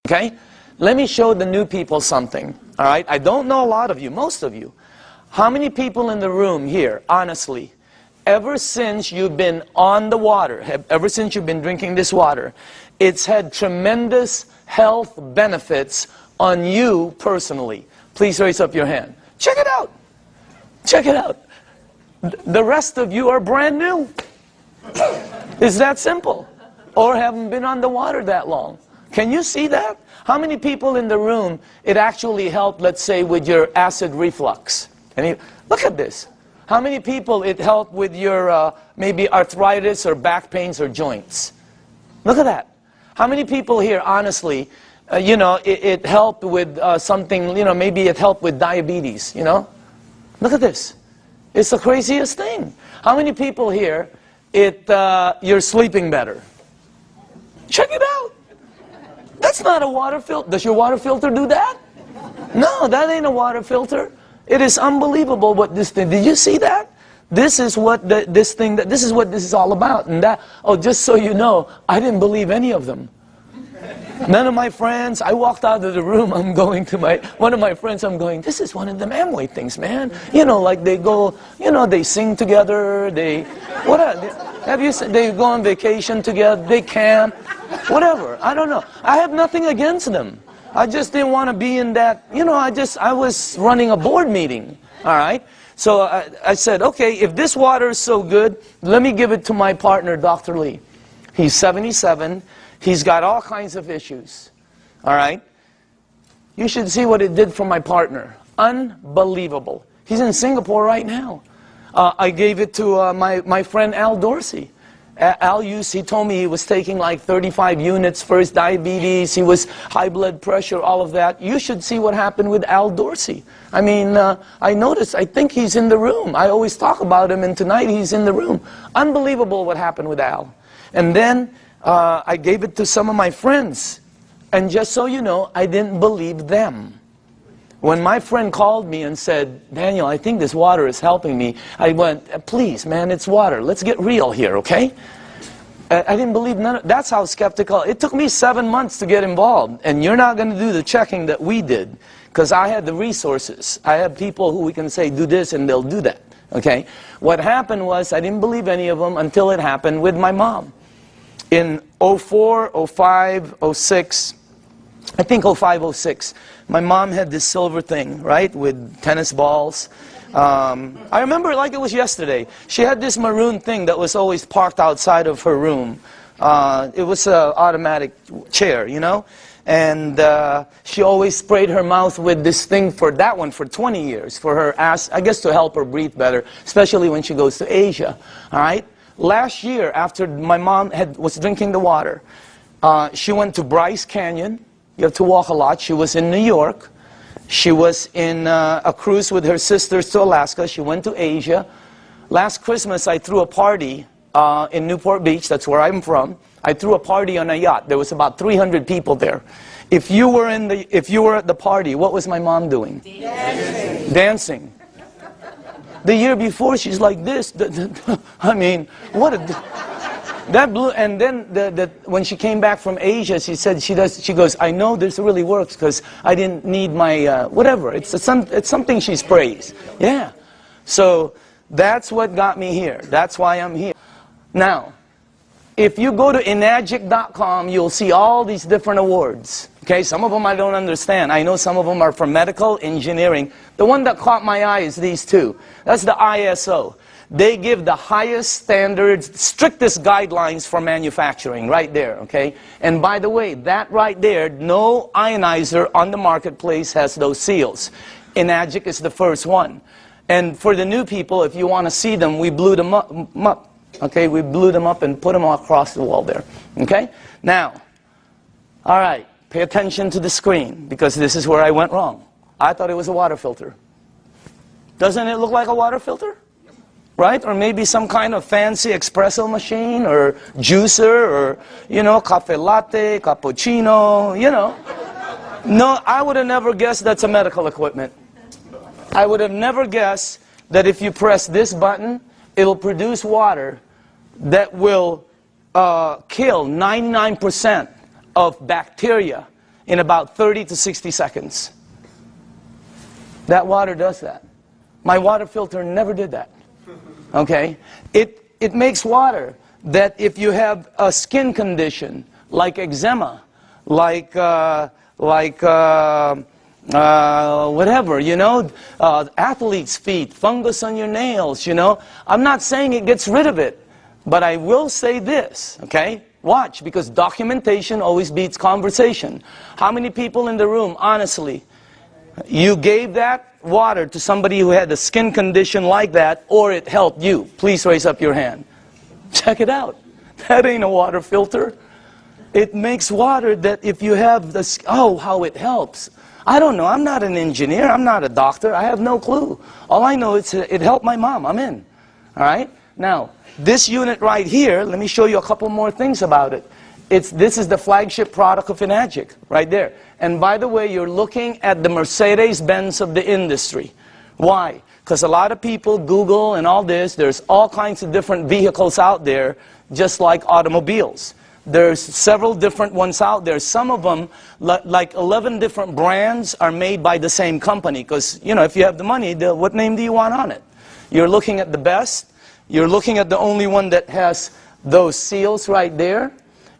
Okay? Let me show the new people something. All right? I don't know a lot of you, most of you. How many people in the room here, honestly, ever since you've been on the water, ever since you've been drinking this water, it's had tremendous health benefits on you personally? Please raise up your hand. Check it out. Check it out. The rest of you are brand new. It's that simple. Or haven't been on the water that long. Can you see that? How many people in the room it actually helped, let's say, with your acid reflux? Look at this. How many people it helped with your maybe arthritis or back pains or joints? Look at that. How many people here, honestly, you know, it helped with something, you know, maybe it helped with diabetes, you know? Look at this. It's the craziest thing. How many people here, you're sleeping better? Check it out. That's not a water filter. Does your water filter do that? No, that ain't a water filter. It is unbelievable what this thing, did you see that? This is what this is what this is all about. And that, oh, just so you know, I didn't believe any of them. None of my friends, I walked out of the room, I'm going to one of my friends, I'm going, this is one of them Amway things, man. You know, like they go, you know, they sing together, they go on vacation together, they camp, whatever, I don't know. I have nothing against them. I just didn't want to be in that, you know, I was running a board meeting, all right? So I said, okay, if this water is so good, let me give it to my partner, Dr. Lee. He's 77. He's got all kinds of issues, all right? You should see what it did for my partner. Unbelievable. He's in Singapore right now. I gave it to my friend Al Dorsey. He told me he was taking like 35 units for his diabetes. He was high blood pressure, all of that. You should see what happened with Al Dorsey. I mean, I noticed, I think he's in the room. I always talk about him, and tonight he's in the room. Unbelievable what happened with Al. And then I gave it to some of my friends. And just so you know, I didn't believe them. When my friend called me and said, Daniel, I think this water is helping me, I went, please, man, it's water. Let's get real here, okay? I didn't believe none of, that's how skeptical. It took me 7 months to get involved. And you're not going to do the checking that we did, because I had the resources. I had people who we can say, do this, and they'll do that, okay? What happened was, I didn't believe any of them until it happened with my mom. In 04, 05, 06, I think 05, 06, my mom had this silver thing, right, with tennis balls. I remember it like it was yesterday. She had this maroon thing that was always parked outside of her room. It was an automatic chair, you know. And she always sprayed her mouth with this thing for 20 years, for her ass, I guess to help her breathe better, especially when she goes to Asia, all right? Last year, after my mom was drinking the water, she went to Bryce Canyon. You have to walk a lot. She was in New York. She was in a cruise with her sisters to Alaska. She went to Asia. Last Christmas, I threw a party in Newport Beach. That's where I'm from. I threw a party on a yacht. There was about 300 people there. If you were at the party, what was my mom doing? Dancing. Dancing. The year before, she's like this. I mean, what a... That blew, and then when she came back from Asia, she said she goes, I know this really works because I didn't need my whatever. It's something she sprays. Yeah. So that's what got me here. That's why I'm here. Now, if you go to enagic.com, you'll see all these different awards. Okay, some of them I don't understand. I know some of them are for medical engineering. The one that caught my eye is these two. That's the ISO. They give the highest standards, strictest guidelines for manufacturing, right there, okay? And by the way, that right there, no ionizer on the marketplace has those seals. Enagic is the first one. And for the new people, if you want to see them, we blew them up, okay? We blew them up and put them across the wall there, okay? Now, all right, pay attention to the screen, because this is where I went wrong. I thought it was a water filter. Doesn't it look like a water filter? Right? Or maybe some kind of fancy espresso machine or juicer or, you know, cafe latte, cappuccino, you know. No, I would have never guessed that's a medical equipment. I would have never guessed that if you press this button, it'll produce water that will kill 99% of bacteria in about 30 to 60 seconds. That water does that. My water filter never did that. Okay? It makes water that if you have a skin condition, like eczema, like whatever, you know, athlete's feet, fungus on your nails, you know. I'm not saying it gets rid of it, but I will say this, okay? Watch, because documentation always beats conversation. How many people in the room, honestly, you gave that water to somebody who had a skin condition like that, or it helped you? Please raise up your hand. Check it out. That ain't a water filter. It makes water that if you have this, oh, how it helps. I don't know. I'm not an engineer. I'm not a doctor. I have no clue. All I know is it helped my mom. I'm in. All right? Now, this unit right here, let me show you a couple more things about it. This is the flagship product of Enagic, right there. And by the way, you're looking at the Mercedes-Benz of the industry. Why? Because a lot of people Google and all this. There's all kinds of different vehicles out there, just like automobiles. There's several different ones out there. Some of them, like 11 different brands, are made by the same company. Because, you know, if you have the money, what name do you want on it? You're looking at the best. You're looking at the only one that has those seals right there.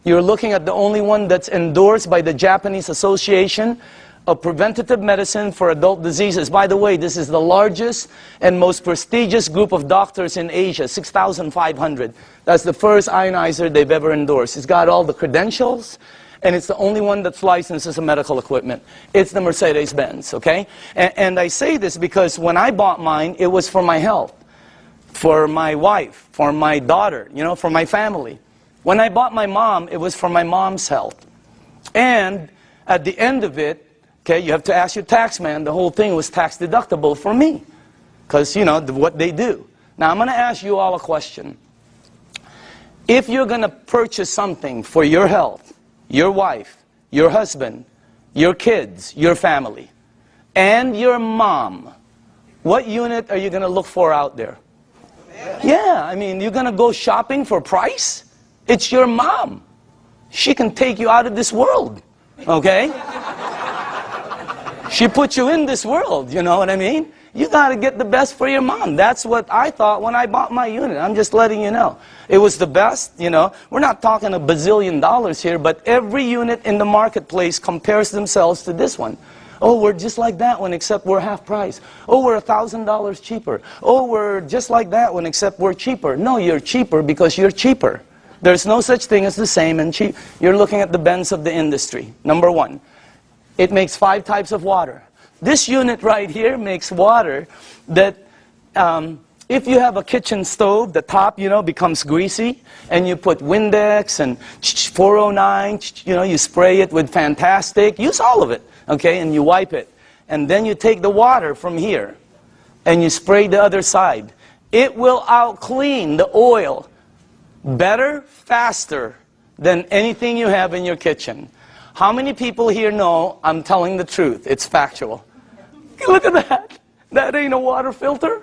You're looking at the only one that's endorsed by the Japanese Association of Preventative Medicine for Adult Diseases. By the way, this is the largest and most prestigious group of doctors in Asia, 6,500. That's the first ionizer they've ever endorsed. It's got all the credentials, and it's the only one that's licensed as a medical equipment. It's the Mercedes-Benz, okay? And I say this because when I bought mine, it was for my health, for my wife, for my daughter, you know, for my family. When I bought my mom, it was for my mom's health. And at the end of it, okay, you have to ask your tax man, the whole thing was tax deductible for me. Because, you know, what they do. Now, I'm going to ask you all a question. If you're going to purchase something for your health, your wife, your husband, your kids, your family, and your mom, what unit are you going to look for out there? Yeah, I mean, you're going to go shopping for price? It's your mom. She can take you out of this world, okay? She put you in this world, you know what I mean? You got to get the best for your mom. That's what I thought when I bought my unit. I'm just letting you know. It was the best, you know. We're not talking a bazillion dollars here, but every unit in the marketplace compares themselves to this one. Oh, we're just like that one, except we're half price. Oh, we're $1,000 cheaper. Oh, we're just like that one, except we're cheaper. No, you're cheaper because you're cheaper. There's no such thing as the same and cheap. You're looking at the Benz of the industry. Number one, it makes 5 types of water. This unit right here makes water that if you have a kitchen stove, the top, you know, becomes greasy, and you put Windex and 409, you know, you spray it with Fantastic, use all of it, okay, and you wipe it. And then you take the water from here, and you spray the other side. It will out-clean the oil better, faster than anything you have in your kitchen. How many people here know I'm telling the truth? It's factual. Look at that. That ain't a water filter.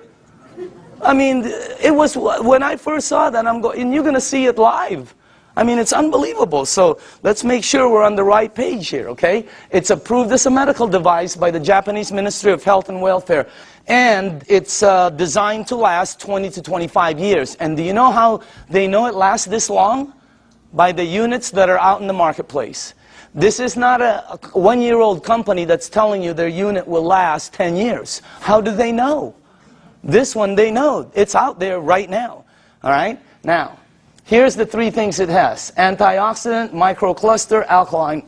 I mean, it was, when I first saw that, I'm going, and you're going to see it live. I mean, it's unbelievable. So let's make sure we're on the right page here, okay? It's approved as a medical device by the Japanese Ministry of Health and Welfare. And it's designed to last 20 to 25 years. And do you know how they know it lasts this long? By the units that are out in the marketplace. This is not a one-year-old company that's telling you their unit will last 10 years. How do they know? This one, they know. It's out there right now. All right? Now, here's the 3 things it has. AntiOxidant, Microcluster, Alkaline.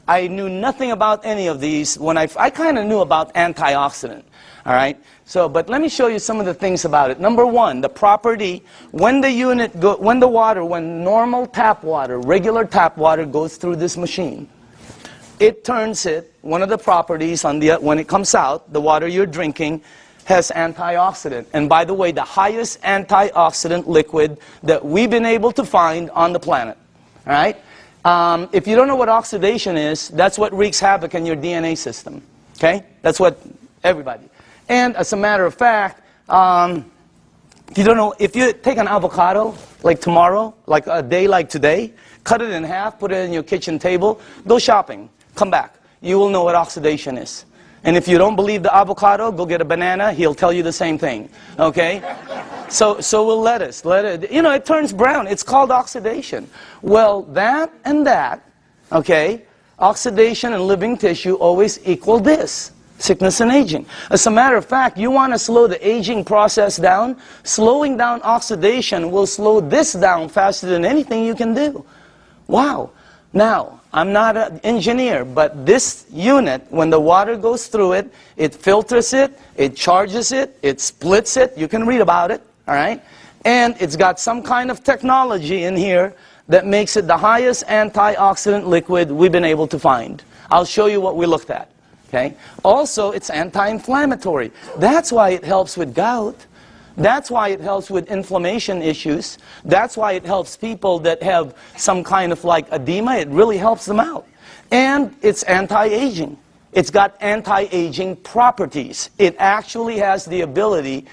I knew nothing about any of these. When I kind of knew about AntiOxidant. All right? So, but let me show you some of the things about it. Number 1, the property, when normal tap water, regular tap water goes through this machine, it turns it, one of the properties when it comes out, the water you're drinking has antioxidant. And by the way, the highest antioxidant liquid that we've been able to find on the planet. All right? If you don't know what oxidation is, that's what wreaks havoc in your DNA system. Okay? That's what everybody. And as a matter of fact, if you don't know, if you take an avocado, like tomorrow, like a day like today, cut it in half, put it in your kitchen table, go shopping, come back. you will know what oxidation is. And if you don't believe the avocado, go get a banana. He'll tell you the same thing. Okay? So will lettuce. You know, it turns brown. It's called oxidation. Well, that and that, okay, oxidation and living tissue always equal this. Sickness and aging. As a matter of fact, you want to slow the aging process down, slowing down oxidation will slow this down faster than anything you can do. Wow. Now, I'm not an engineer, but this unit, when the water goes through it, it filters it, it charges it, it splits it. You can read about it, all right? And it's got some kind of technology in here that makes it the highest antioxidant liquid we've been able to find. I'll show you what we looked at. Okay? Also, it's anti-inflammatory. That's why it helps with gout. That's why it helps with inflammation issues. That's why it helps people that have some kind of like edema. It really helps them out. And it's anti-aging. It's got anti-aging properties. It actually has the ability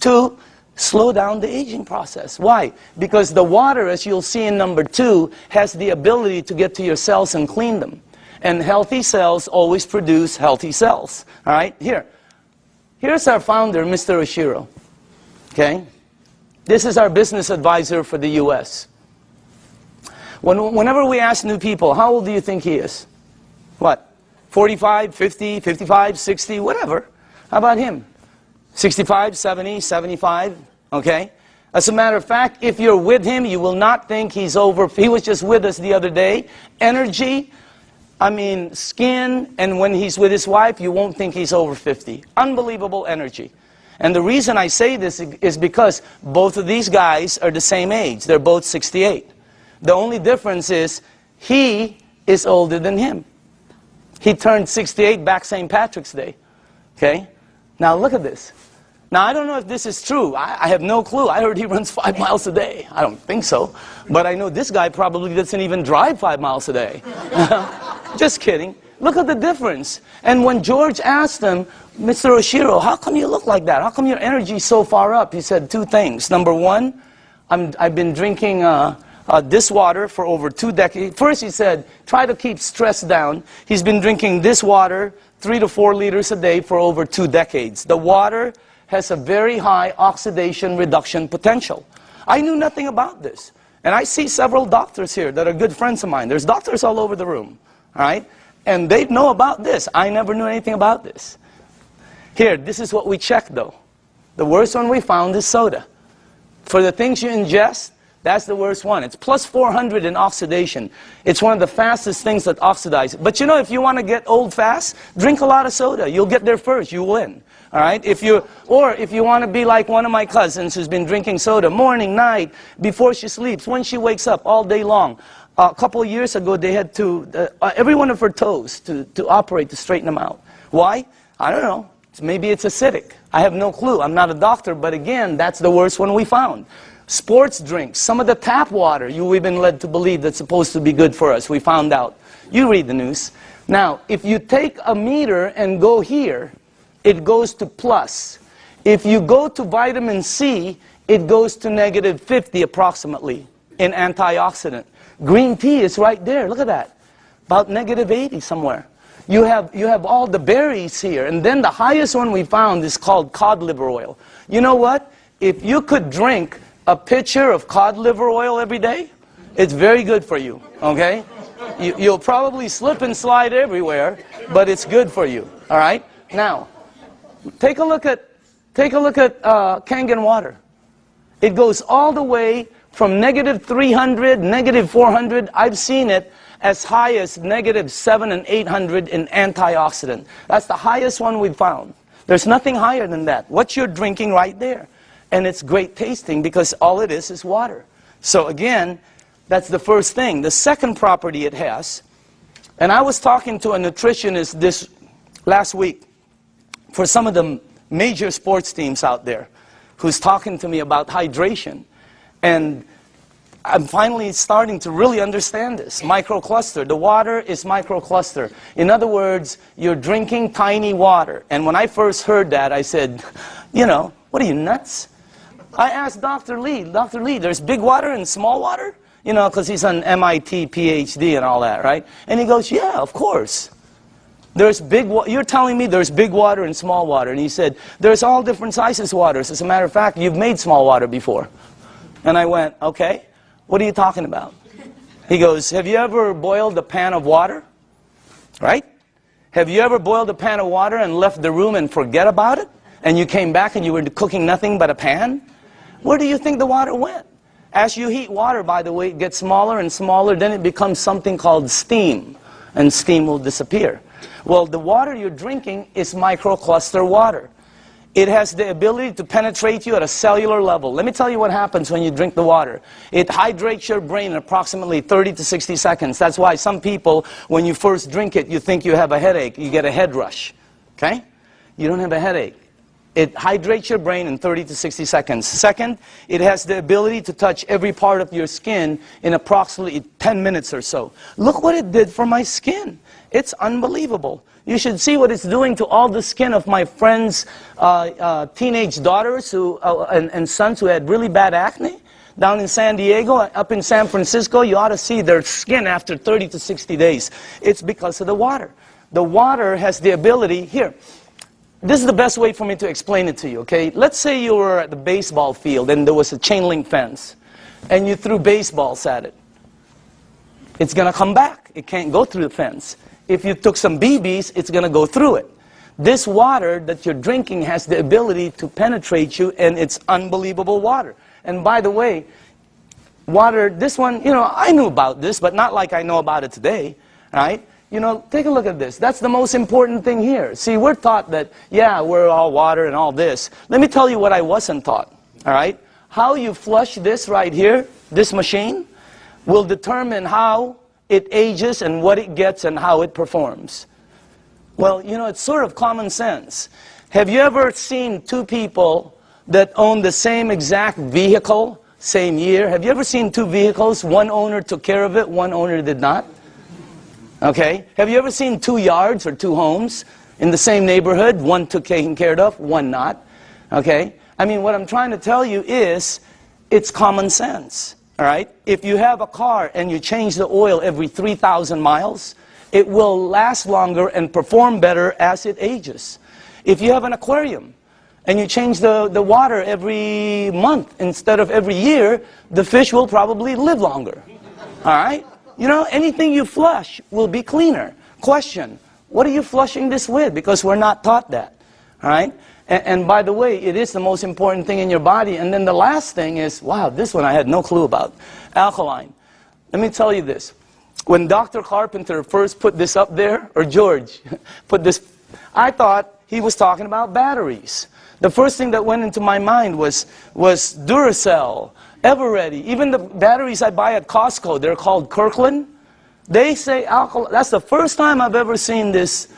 to slow down the aging process. Why? Because the water, as you'll see in number 2, has the ability to get to your cells and clean them. And healthy cells always produce healthy cells. All right? Here's our founder, Mr. Oshiro. Okay? This is our business advisor for the U.S. Whenever we ask new people, how old do you think he is? What? 45, 50, 55, 60, whatever. How about him? 65, 70, 75? Okay? As a matter of fact, if you're with him, you will not think he's over. He was just with us the other day. Energy, I mean, skin, and when he's with his wife, you won't think he's over 50. Unbelievable energy. And the reason I say this is because both of these guys are the same age. They're both 68. The only difference is he is older than him. He turned 68 back St. Patrick's Day. Okay? Now look at this. Now I don't know if this is true. I have no clue. I heard he runs 5 miles a day. I don't think so. But I know this guy probably doesn't even drive 5 miles a day. Just kidding. Look at the difference. And when George asked him, Mr. Oshiro, how come you look like that? How come your energy is so far up? He said 2 things. Number 1, I've been drinking this water for over 2 decades. First he said, try to keep stress down. He's been drinking this water 3 to 4 liters a day for over 2 decades. The water has a very high oxidation reduction potential. I knew nothing about this. And I see several doctors here that are good friends of mine. There's doctors all over the room. All right? And they know about this. I never knew anything about this. Here, this is what we checked though. The worst one we found is soda. For the things you ingest, that's the worst one. It's plus 400 in oxidation. It's one of the fastest things that oxidize. But you know, if you want to get old fast, drink a lot of soda. You'll get there first. You win. All right? If you want to be like one of my cousins who's been drinking soda morning, night, before she sleeps, when she wakes up, all day long. A couple of years ago, they had to, every one of her toes to operate to straighten them out. Why? I don't know. Maybe it's acidic. I have no clue. I'm not a doctor, but again, that's the worst one we found. Sports drinks, some of the tap water we've been led to believe that's supposed to be good for us. We found out. You read the news. Now, if you take a meter and go here, it goes to plus. If you go to vitamin C, it goes to negative 50 approximately in antioxidant. Green tea is right there. Look at that. About negative 80 somewhere. You have all the berries here. And then the highest one we found is called cod liver oil. You know what? If you could drink a pitcher of cod liver oil every day, it's very good for you. Okay? You'll probably slip and slide everywhere, but it's good for you. All right? Now, take a look at Kangen Water. It goes all the way from negative 300, negative 400, I've seen it as high as negative 700 and 800 in antioxidant. That's the highest one we've found. There's nothing higher than that. What you're drinking right there. And it's great tasting because all it is water. So again, that's the first thing. The second property it has, and I was talking to a nutritionist this last week for some of the major sports teams out there who's talking to me about hydration. And I'm finally starting to really understand this. Microcluster. The water is microcluster. In other words, you're drinking tiny water. And when I first heard that, I said, you know, what are you, nuts? I asked Dr. Lee, there's big water and small water? You know, because he's an MIT PhD and all that, right? And he goes, yeah, of course. You're telling me there's big water and small water. And he said, there's all different sizes of waters. As a matter of fact, you've made small water before. And I went, okay, what are you talking about? He goes, have you ever boiled a pan of water? Right? Have you ever boiled a pan of water and left the room and forget about it? And you came back and you were cooking nothing but a pan? Where do you think the water went? As you heat water, by the way, it gets smaller and smaller, then it becomes something called steam. And steam will disappear. Well, the water you're drinking is microcluster water. It has the ability to penetrate you at a cellular level. Let me tell you what happens when you drink the water. It hydrates your brain in approximately 30 to 60 seconds. That's why some people, when you first drink it, you think you have a headache. You get a head rush. Okay? You don't have a headache. It hydrates your brain in 30 to 60 seconds. Second, it has the ability to touch every part of your skin in approximately 10 minutes or so. Look what it did for my skin. It's unbelievable. You should see what it's doing to all the skin of my friends' teenage daughters and sons who had really bad acne. Down in San Diego, up in San Francisco, you ought to see their skin after 30 to 60 days. It's because of the water. The water has the ability, here, this is the best way for me to explain it to you, okay? Let's say you were at the baseball field and there was a chain link fence and you threw baseballs at it. It's going to come back. It can't go through the fence. If you took some BBs, it's going to go through it. This water that you're drinking has the ability to penetrate you, and it's unbelievable water. And by the way, water, this one, you know, I knew about this, but not like I know about it today, right? You know, take a look at this. That's the most important thing here. See, we're taught that, yeah, we're all water and all this. Let me tell you what I wasn't taught, all right? How you flush this right here, this machine, will determine how it ages and what it gets and how it performs. Well, you know, it's sort of common sense. Have you ever seen two people that own the same exact vehicle, same year? Have you ever seen two vehicles? One owner took care of it, one owner did not? Okay. Have you ever seen two yards or two homes in the same neighborhood? One took taken care of, one not. Okay. I mean, what I'm trying to tell you is, it's common sense. All right? If you have a car and you change the oil every 3,000 miles, it will last longer and perform better as it ages. If you have an aquarium and you change the water every month instead of every year, the fish will probably live longer. All right? You know, anything you flush will be cleaner. Question, what are you flushing this with? Because we're not taught that. All right? And by the way, it is the most important thing in your body. And then the last thing is, wow, this one I had no clue about. Alkaline. Let me tell you this. When Dr. Carpenter first put this up there, or George put this, I thought he was talking about batteries. The first thing that went into my mind was Duracell, Everready. Even the batteries I buy at Costco, they're called Kirkland. They say alkaline. That's the first time I've ever seen this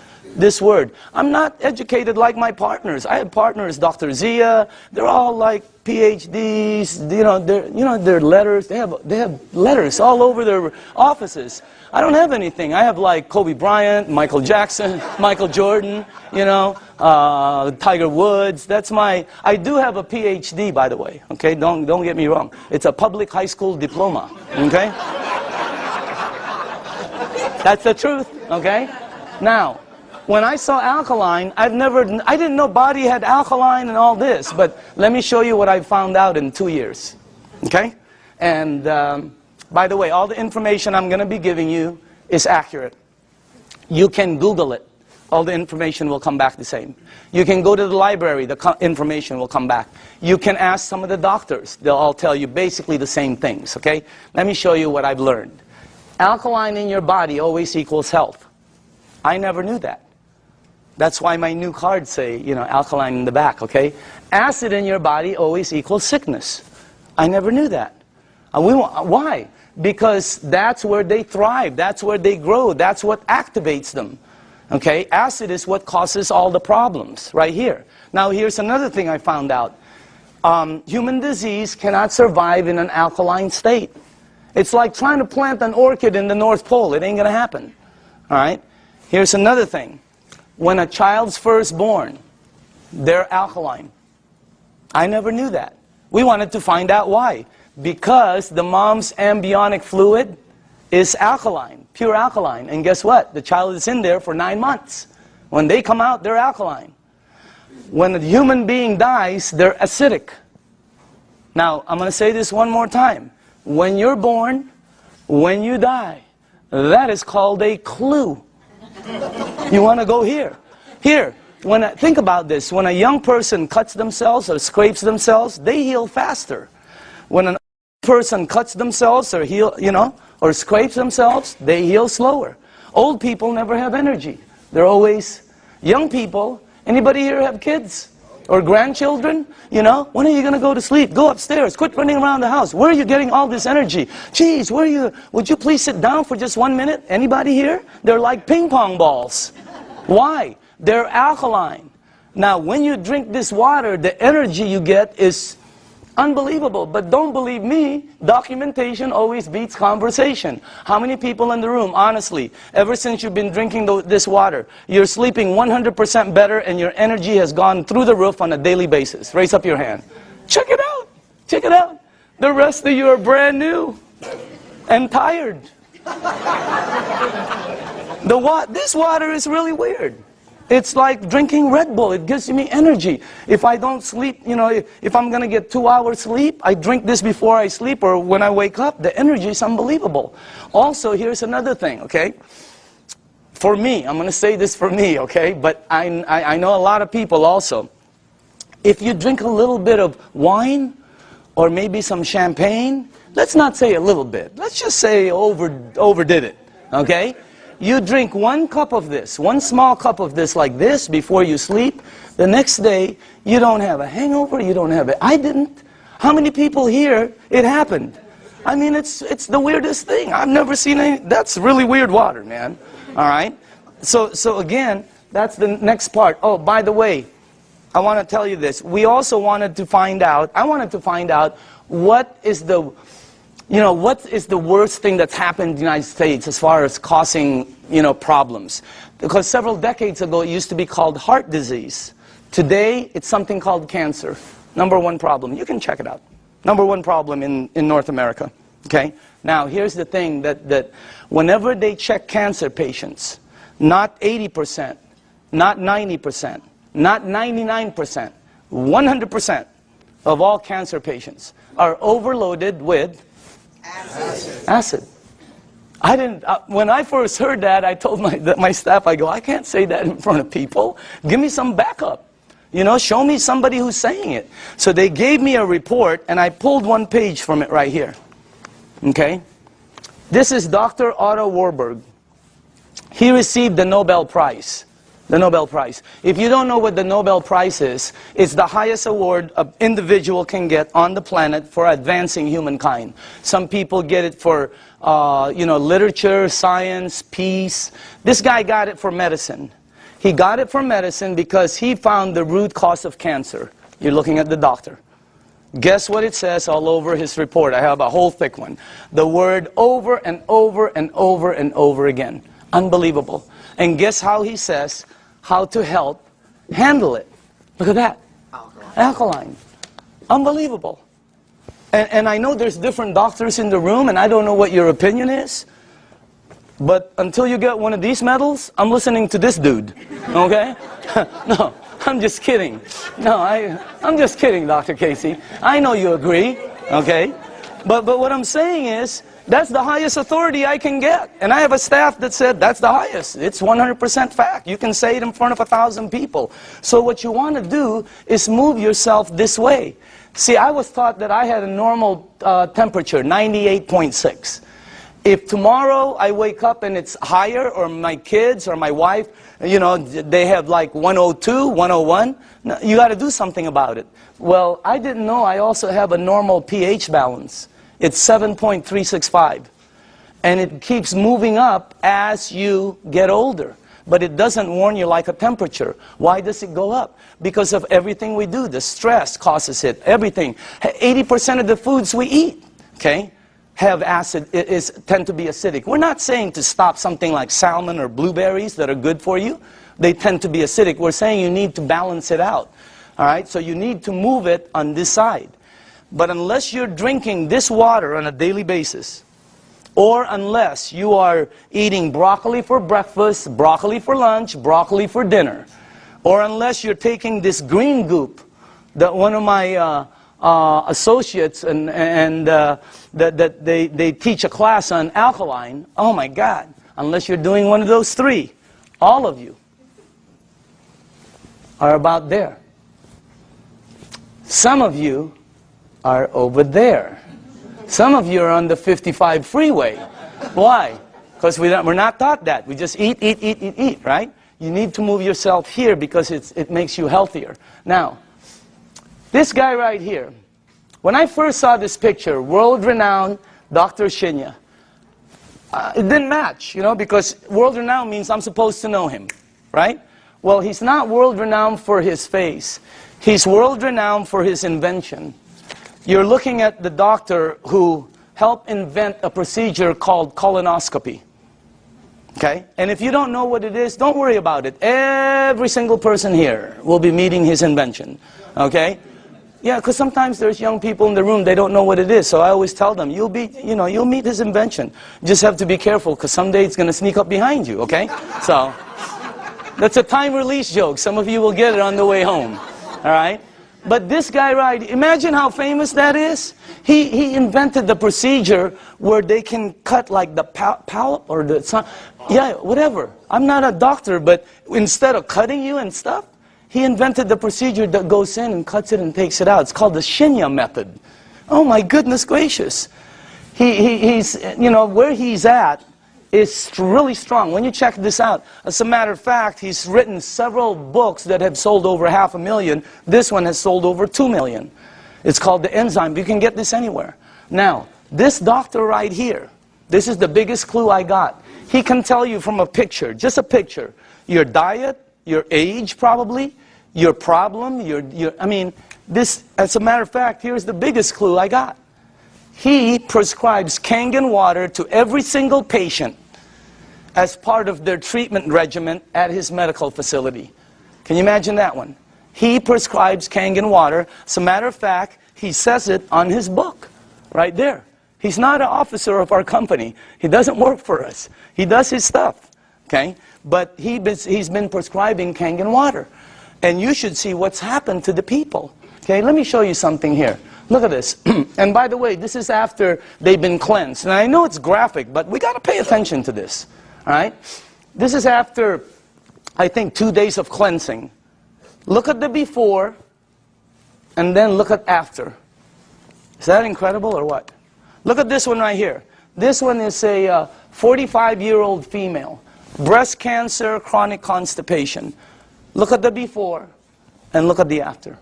word. I'm not educated like my partners. I have partners, Dr. Zia. They're all like PhDs. Their letters. They have letters all over their offices. I don't have anything. I have like Kobe Bryant, Michael Jackson, Michael Jordan. Tiger Woods. That's my. I do have a PhD, by the way. Okay, don't get me wrong. It's a public high school diploma. Okay. That's the truth. Okay. Now, when I saw alkaline, I didn't know body had alkaline and all this, but let me show you what I found out in 2 years, okay? And by the way, all the information I'm going to be giving you is accurate. You can Google it. All the information will come back the same. You can go to the library, the information will come back. You can ask some of the doctors. They'll all tell you basically the same things, okay? Let me show you what I've learned. Alkaline in your body always equals health. I never knew that. That's why my new cards say, alkaline in the back, okay? Acid in your body always equals sickness. I never knew that. Why? Because that's where they thrive. That's where they grow. That's what activates them. Okay? Acid is what causes all the problems, right here. Now, here's another thing I found out. Human disease cannot survive in an alkaline state. It's like trying to plant an orchid in the North Pole. It ain't going to happen. All right? Here's another thing. When a child's first born, they're alkaline. I never knew that. We wanted to find out why. Because the mom's amniotic fluid is alkaline, pure alkaline. And guess what? The child is in there for 9 months. When they come out, they're alkaline. When a human being dies, they're acidic. Now, I'm going to say this one more time. When you're born, when you die, that is called a clue. You want to go here. Here, think about this. When a young person cuts themselves or scrapes themselves, they heal faster. When an old person cuts themselves or or scrapes themselves, they heal slower. Old people never have energy. They're always young people. Anybody here have kids or grandchildren? When are you going to go to sleep? Go upstairs. Quit running around the house. Where are you getting all this energy? Geez, where are you? Would you please sit down for just 1 minute? Anybody here? They're like ping pong balls. Why? They're alkaline. Now, when you drink this water, the energy you get is unbelievable. But don't believe me, documentation always beats conversation. How many people in the room, honestly, ever since you've been drinking this water, you're sleeping 100% better and your energy has gone through the roof on a daily basis? Raise up your hand. Check it out. Check it out. The rest of you are brand new and tired. This water is really weird. It's like drinking Red Bull. It gives me energy. If I don't sleep, if I'm going to get 2 hours sleep, I drink this before I sleep or when I wake up. The energy is unbelievable. Also, here's another thing, okay? For me, I'm going to say this for me, okay? But I know a lot of people also. If you drink a little bit of wine or maybe some champagne, let's not say a little bit. Let's just say overdid it, okay? You drink 1 cup of this, 1 small cup of this like this before you sleep. The next day, you don't have a hangover, you don't have it. I didn't. How many people here, it happened? I mean, it's the weirdest thing. I've never seen any. That's really weird water, man. All right? So again, that's the next part. Oh, by the way, I want to tell you this. We also wanted to find out, I wanted to find out what is the worst thing that's happened in the United States as far as causing, problems? Because several decades ago, it used to be called heart disease. Today, it's something called cancer. #1 problem. You can check it out. #1 problem in North America. Okay? Now, here's the thing that whenever they check cancer patients, not 80%, not 90%, not 99%, 100% of all cancer patients are overloaded with acid. I didn't. When I first heard that, I told my staff, I go, I can't say that in front of people. Give me some backup. Show me somebody who's saying it. So they gave me a report, and I pulled 1 page from it right here. Okay? This is Dr. Otto Warburg. He received the Nobel Prize. The Nobel Prize. If you don't know what the Nobel Prize is, it's the highest award an individual can get on the planet for advancing humankind. Some people get it for, literature, science, peace. This guy got it for medicine. He got it for medicine because he found the root cause of cancer. You're looking at the doctor. Guess what it says all over his report? I have a whole thick one. The word over and over and over and over again. Unbelievable. And guess how he says how to help handle it. Look at that. Alkaline. Unbelievable. And I know there's different doctors in the room, and I don't know what your opinion is. But until you get one of these medals, I'm listening to this dude. Okay? No, I'm just kidding. No, I'm just kidding, Dr. Casey. I know you agree. Okay? But what I'm saying is, that's the highest authority I can get. And I have a staff that said, that's the highest. It's 100% fact. You can say it in front of 1,000 people. So what you want to do is move yourself this way. See, I was taught that I had a normal temperature, 98.6. If tomorrow I wake up and it's higher, or my kids or my wife, they have like 102, 101, you got to do something about it. Well, I didn't know I also have a normal pH balance. It's 7.365. And it keeps moving up as you get older. But it doesn't warn you like a temperature. Why does it go up? Because of everything we do. The stress causes it. Everything. 80% of the foods we eat, okay, have acid, tend to be acidic. We're not saying to stop something like salmon or blueberries that are good for you. They tend to be acidic. We're saying you need to balance it out. All right? So you need to move it on this side. But unless you're drinking this water on a daily basis, or unless you are eating broccoli for breakfast, broccoli for lunch, broccoli for dinner, or unless you're taking this green goop that one of my associates that they teach a class on alkaline. Oh my God, unless you're doing one of those three, all of you are about there. Some of you are over there. Some of you are on the 55 freeway. Why? Because we're not taught that. We just eat, eat, eat, eat, eat, right? You need to move yourself here because it makes you healthier. Now, this guy right here, when I first saw this picture, world-renowned Dr. Shinya, it didn't match, you know, because world-renowned means I'm supposed to know him, right? Well, he's not world-renowned for his face. He's world-renowned for his invention. You're looking at the doctor who helped invent a procedure called colonoscopy. Okay? And if you don't know what it is, don't worry about it. Every single person here will be meeting his invention. Okay? Yeah, because sometimes there's young people in the room, they don't know what it is. So I always tell them, you'll meet his invention. You just have to be careful, because someday it's going to sneak up behind you, okay? So, that's a time release joke. Some of you will get it on the way home. All right? But this guy, right, imagine how famous that is. He invented the procedure where they can cut like the polyp or the, yeah, whatever. I'm not a doctor, but instead of cutting you and stuff, he invented the procedure that goes in and cuts it and takes it out. It's called the Shinya method. Oh my goodness gracious. He's, you know, where he's at is really strong. When you check this out, as a matter of fact, he's written several books that have sold over 500,000. This one has sold over 2 million. It's called The Enzyme. You can get this anywhere. Now, this doctor right here, this is the biggest clue I got. He can tell you from a picture, just a picture, your diet, your age probably, your problem, I mean, this, as a matter of fact, here's the biggest clue I got. He prescribes Kangen water to every single patient as part of their treatment regimen at his medical facility. Can you imagine that one? He prescribes Kangen water. As a matter of fact, he says it on his book, right there. He's not an officer of our company. He doesn't work for us. He does his stuff, okay? But he's been prescribing Kangen water. And you should see what's happened to the people. Okay, let me show you something here. Look at this. And by the way, this is after they've been cleansed. And I know it's graphic, but we got to pay attention to this. All right? This is after, I think, 2 days of cleansing. Look at the before, and then look at after. Is that incredible or what? Look at this one right here. This one is a 45-year-old female. Breast cancer, chronic constipation. Look at the before, and look at the after.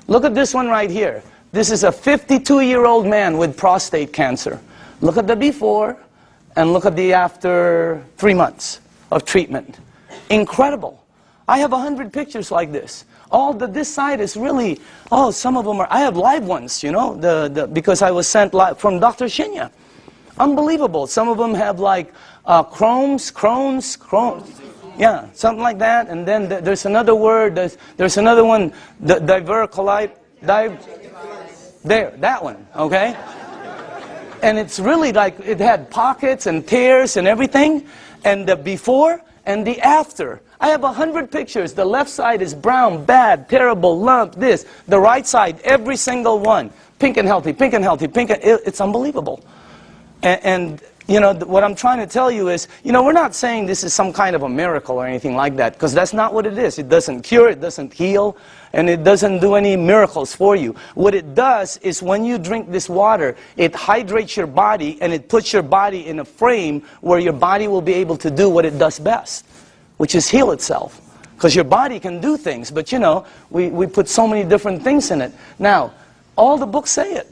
Look at this one right here. This is a 52-year-old man with prostate cancer. Look at the before, and look at the after 3 months of treatment. Incredible. I have 100 pictures like this. This side is really, some of them are, I have live ones, you know, because I was sent live from Dr. Shinya. Unbelievable. Some of them have like Crohn's. Yeah, something like that. And then there's another word, there's another one, diverticulite, there, that one, okay? And it's really like, it had pockets and tears and everything. And the before and the after. I have 100 pictures. The left side is brown, bad, terrible, lump, this. The right side, every single one. Pink and healthy, pink and healthy, pink and... It's unbelievable. And you know, what I'm trying to tell you is, you know, we're not saying this is some kind of a miracle or anything like that, because that's not what it is. It doesn't cure, it doesn't heal, and it doesn't do any miracles for you. What it does is when you drink this water, it hydrates your body, and it puts your body in a frame where your body will be able to do what it does best, which is heal itself. Because your body can do things, but you know, we put so many different things in it. Now, all the books say it,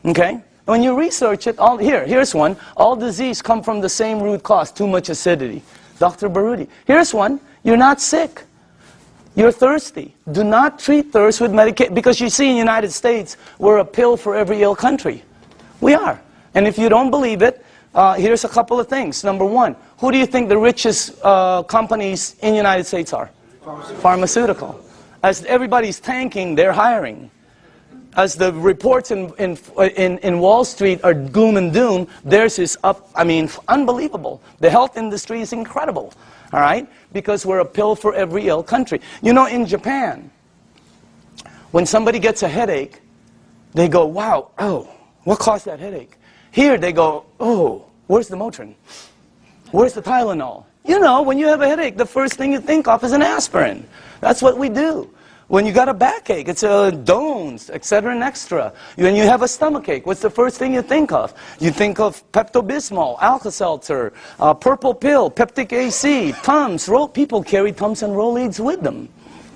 okay? When you research it, here's one. All disease come from the same root cause, too much acidity. Dr. Baruti. Here's one. You're not sick. You're thirsty. Do not treat thirst with medication. Because you see in the United States, we're a pill for every ill country. We are. And if you don't believe it, here's a couple of things. Number one, who do you think the richest companies in the United States are? Pharmaceutical. As everybody's tanking, they're hiring. as the reports in Wall Street are gloom and doom, theirs is up, I mean, unbelievable. The health industry is incredible, all right? Because we're a pill for every ill country. You know, in Japan, when somebody gets a headache, they go, wow, oh, what caused that headache? Here they go, oh, where's the Motrin? Where's the Tylenol? You know, when you have a headache, the first thing you think of is an aspirin. That's what we do. When you got a backache, it's a Dones, etc. and extra. When you have a stomachache, what's the first thing you think of? You think of Pepto-Bismol, Alka-Seltzer, purple pill, peptic AC, Tums. People carry Tums and Rolaids with them.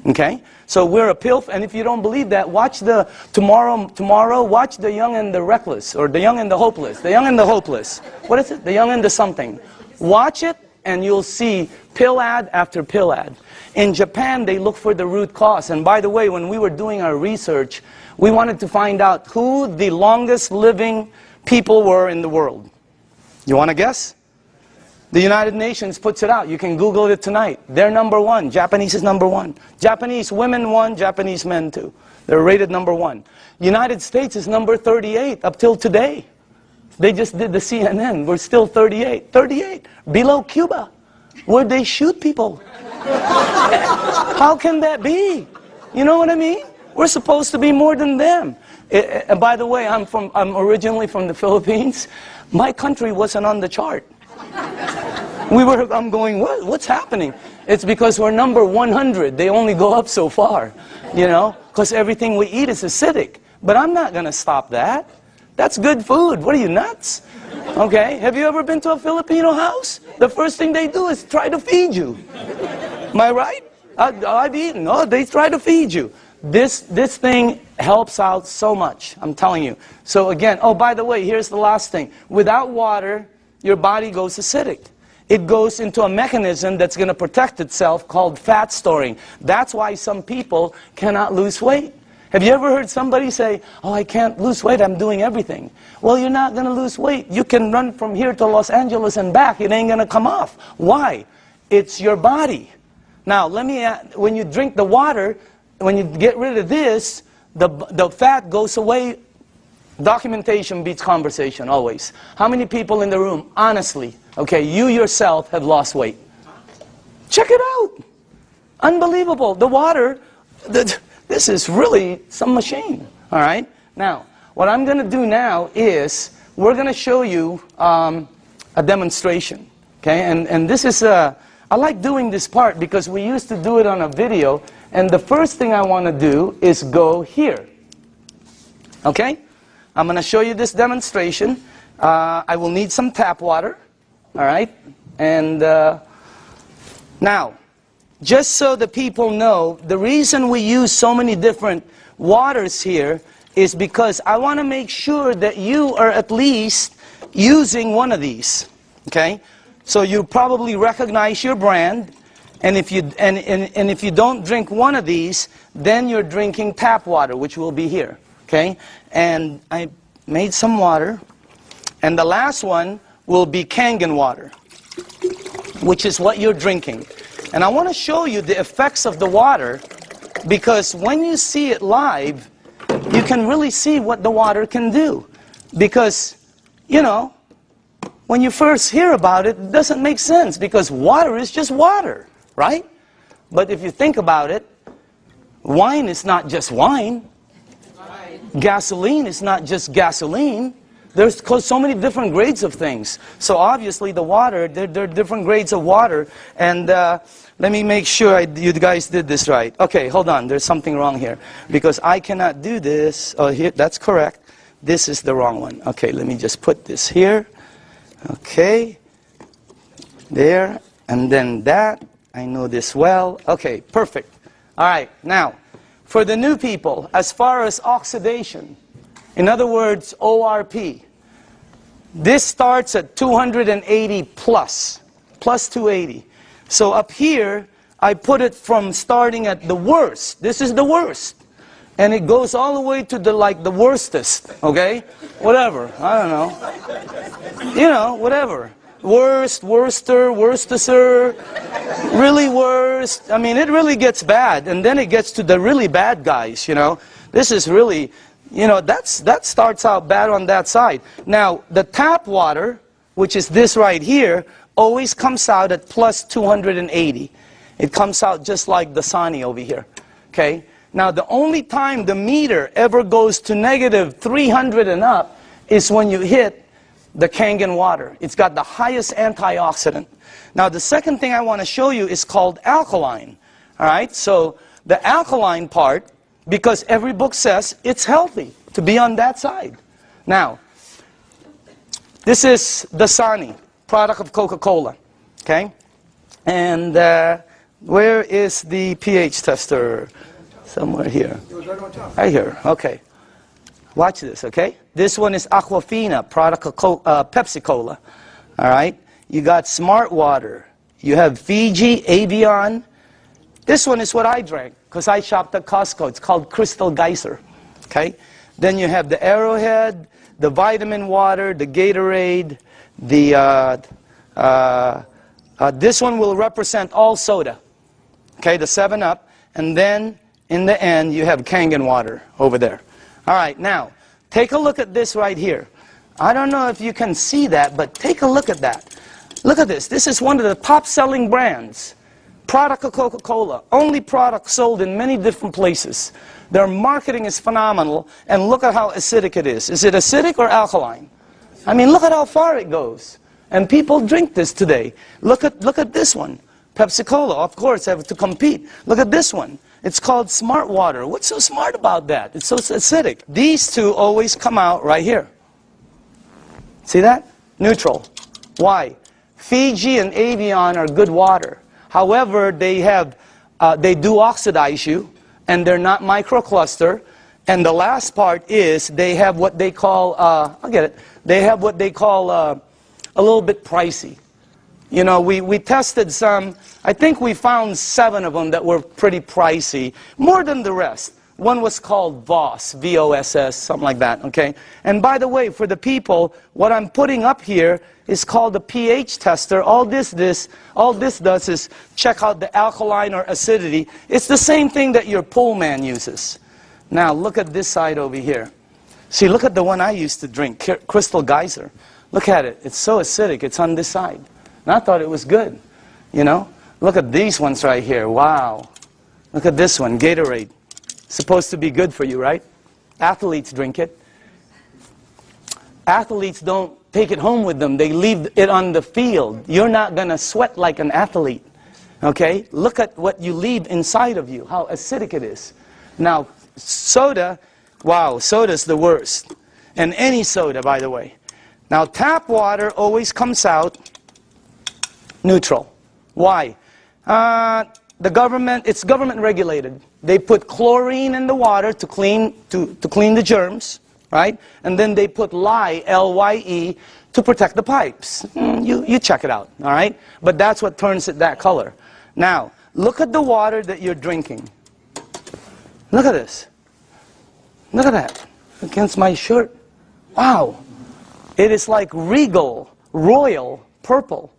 Okay? So we're a pill, and if you don't believe that, watch the tomorrow watch The Young and the Reckless, or The Young and the Hopeless. The Young and the Hopeless. What is it? The Young and the something. Watch it, and you'll see pill ad after pill ad. In Japan, they look for the root cause. And by the way, when we were doing our research, we wanted to find out who the longest living people were in the world. You want to guess? The United Nations puts it out. You can Google it tonight. They're number one. Japanese is number one. Japanese women one, Japanese men two. They're rated number one. United States is number 38 up till today. They just did the CNN. We're still 38. 38. Below Cuba, where they shoot people. How can that be? You know what I mean? We're supposed to be more than them. And by the way, I'm originally from the Philippines. My country wasn't on the chart. I'm going, what's happening? It's because we're number 100. They only go up so far, you know, because everything we eat is acidic. But I'm not going to stop that. That's good food. What are you, nuts? Okay, have you ever been to a Filipino house? The first thing they do is try to feed you. Am I right? I've eaten. No, they try to feed you. This thing helps out so much, I'm telling you. So again, oh, by the way, here's the last thing. Without water, your body goes acidic. It goes into a mechanism that's going to protect itself called fat storing. That's why some people cannot lose weight. Have you ever heard somebody say, oh, I can't lose weight, I'm doing everything? Well, you're not going to lose weight. You can run from here to Los Angeles and back. It ain't going to come off. Why? It's your body. Now, let me add, when you drink the water, when you get rid of this, the fat goes away. Documentation beats conversation, always. How many people in the room, honestly, okay, you yourself have lost weight? Check it out. Unbelievable. The water, this is really some machine, all right? Now, what I'm going to do now is we're going to show you a demonstration, okay? And this is, I like doing this part because we used to do it on a video, and the first thing I want to do is go here, okay? I'm going to show you this demonstration. I will need some tap water, all right? And now, just so the people know, the reason we use so many different waters here is because I want to make sure that you are at least using one of these, okay? So you probably recognize your brand, and if you if you don't drink one of these, then you're drinking tap water, which will be here, okay? And I made some water, and the last one will be Kangen water, which is what you're drinking. And I want to show you the effects of the water, because when you see it live, you can really see what the water can do. Because, you know, when you first hear about it, it doesn't make sense, because water is just water, right? But if you think about it, wine is not just wine. Gasoline is not just gasoline. There's so many different grades of things. So obviously the water, there are different grades of water. And let me make sure you guys did this right. Okay, hold on. There's something wrong here. Because I cannot do this. Oh, here, that's correct. This is the wrong one. Okay, let me just put this here. Okay. There. And then that. I know this well. Okay, perfect. All right, now, for the new people, as far as oxidation, in other words, ORP, this starts at 280 plus 280. So up here, I put it from starting at the worst. This is the worst. And it goes all the way to the worstest, okay? Whatever, I don't know. You know, whatever. Worst, worster, worstester, really worst. I mean, it really gets bad. And then it gets to the really bad guys, you know. This is really, You know, that starts out bad on that side. Now, the tap water, which is this right here, always comes out at plus 280. It comes out just like the Dasani over here. Okay? Now, the only time the meter ever goes to negative 300 and up is when you hit the Kangen water. It's got the highest antioxidant. Now, the second thing I want to show you is called alkaline. All right? So, the alkaline part, because every book says it's healthy to be on that side. Now, this is Dasani, product of Coca-Cola. Okay? And where is the pH tester? Somewhere here. Right here. Okay. Watch this, okay? This one is Aquafina, product of Pepsi Cola. All right? You got Smart Water. You have Fiji, Avion. This one is what I drank because I shopped at Costco. It's called Crystal Geyser. Okay? Then you have the Arrowhead, the Vitamin Water, the Gatorade, the this one will represent all soda. Okay, the 7-Up. And then in the end, you have Kangen water over there. All right, now, take a look at this right here. I don't know if you can see that, but take a look at that. Look at this. This is one of the top-selling brands. Product of Coca-Cola. Only product sold in many different places. Their marketing is phenomenal, and look at how acidic it is. Is it acidic or alkaline? I mean, look at how far it goes. And people drink this today. Look at this one. Pepsi Cola, of course, have to compete. Look at this one. It's called Smart Water. What's so smart about that? It's so acidic. These two always come out right here. See that? Neutral. Why? Fiji and Avion are good water. However, they do oxidize you, and they're not microcluster. And the last part is they have what they call, I'll get it, they have what they call a little bit pricey. You know, we tested some, I think we found 7 of them that were pretty pricey, more than the rest. One was called VOSS, V-O-S-S, something like that, okay? And by the way, for the people, what I'm putting up here is called the pH tester. All this does is check out the alkaline or acidity. It's the same thing that your pool man uses. Now, look at this side over here. See, look at the one I used to drink, Crystal Geyser. Look at it. It's so acidic. It's on this side. And I thought it was good, you know. Look at these ones right here. Wow. Look at this one, Gatorade. Supposed to be good for you, right? Athletes drink it. Athletes don't take it home with them. They leave it on the field. You're not going to sweat like an athlete, okay? Look at what you leave inside of you, how acidic it is. Now, soda, wow, soda's the worst. And any soda, by the way. Now, tap water always comes out neutral. Why? It's government regulated. They put chlorine in the water to clean the germs, right? And then they put lye, L-Y-E, to protect the pipes. You check it out, all right? But that's what turns it that color. Now, look at the water that you're drinking. Look at this. Look at that. Against my shirt. Wow. It is like regal, royal, purple.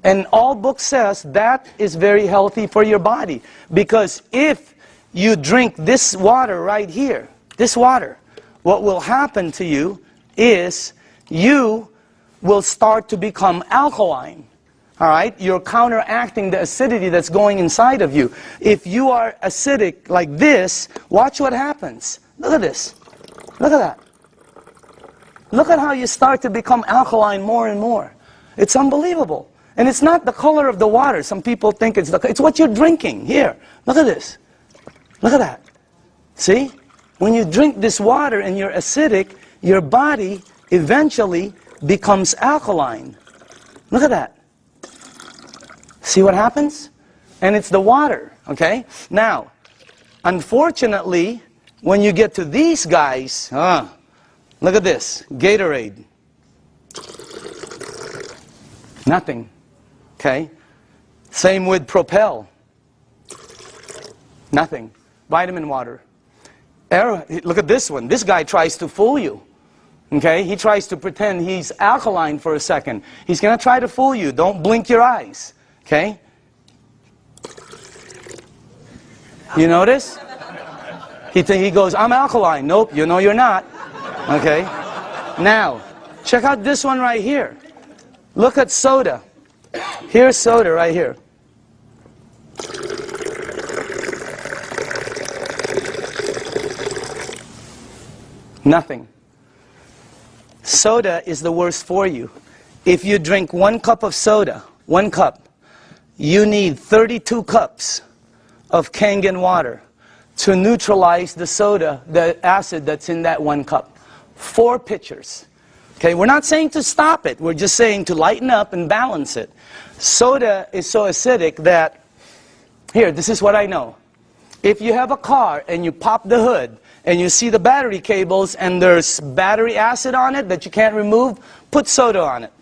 And all book says that is very healthy for your body. Because if you drink this water right here, this water, what will happen to you is you will start to become alkaline. All right? You're counteracting the acidity that's going inside of you. If you are acidic like this, watch what happens. Look at this. Look at that. Look at how you start to become alkaline more and more. It's unbelievable. And it's not the color of the water. Some people think it's what you're drinking. Here, look at this. Look at that. See? When you drink this water and you're acidic, your body eventually becomes alkaline. Look at that. See what happens? And it's the water, okay? Now, unfortunately, when you get to these guys, look at this, Gatorade. Nothing. Okay? Same with Propel. Nothing. Vitamin water. Look at this one. This guy tries to fool you. Okay? He tries to pretend he's alkaline for a second. He's going to try to fool you. Don't blink your eyes. Okay? You notice? He goes, I'm alkaline. Nope, you know you're not. Okay? Now, check out this one right here. Look at soda. Here's soda right here. Nothing. Soda is the worst for you. If you drink 1 cup of soda, 1 cup, you need 32 cups of Kangen water to neutralize the soda, the acid that's in that 1 cup. 4 pitchers. Okay, we're not saying to stop it. We're just saying to lighten up and balance it. Soda is so acidic that, here, this is what I know. If you have a car and you pop the hood and you see the battery cables and there's battery acid on it that you can't remove, put soda on it.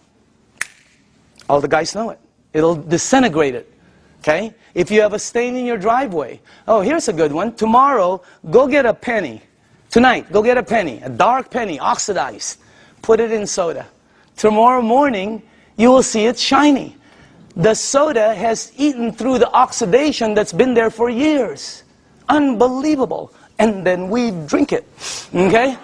All the guys know it. It'll disintegrate it. Okay? If you have a stain in your driveway, oh, here's a good one. Tomorrow, go get a penny. Tonight, go get a penny, a dark penny, oxidized. Put it in soda. Tomorrow morning, you will see it's shiny. The soda has eaten through the oxidation that's been there for years. Unbelievable. And then we drink it. Okay?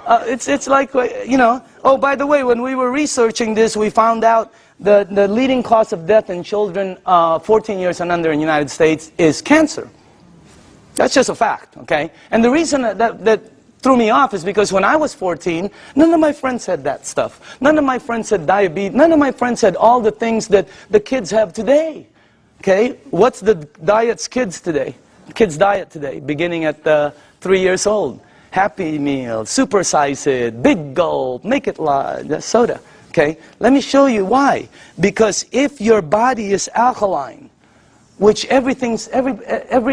It's like, you know, oh, by the way, when we were researching this, we found out the leading cause of death in children 14 years and under in the United States is cancer. That's just a fact, okay? And the reason that threw me off is because when I was 14, none of my friends had that stuff. None of my friends had diabetes. None of my friends had all the things that the kids have today. Okay? What's the diet's kids today? Kids' diet today, beginning at 3 years old. Happy Meal, supersize it, big gulp, make it large, soda. Okay? Let me show you why. Because if your body is alkaline, which every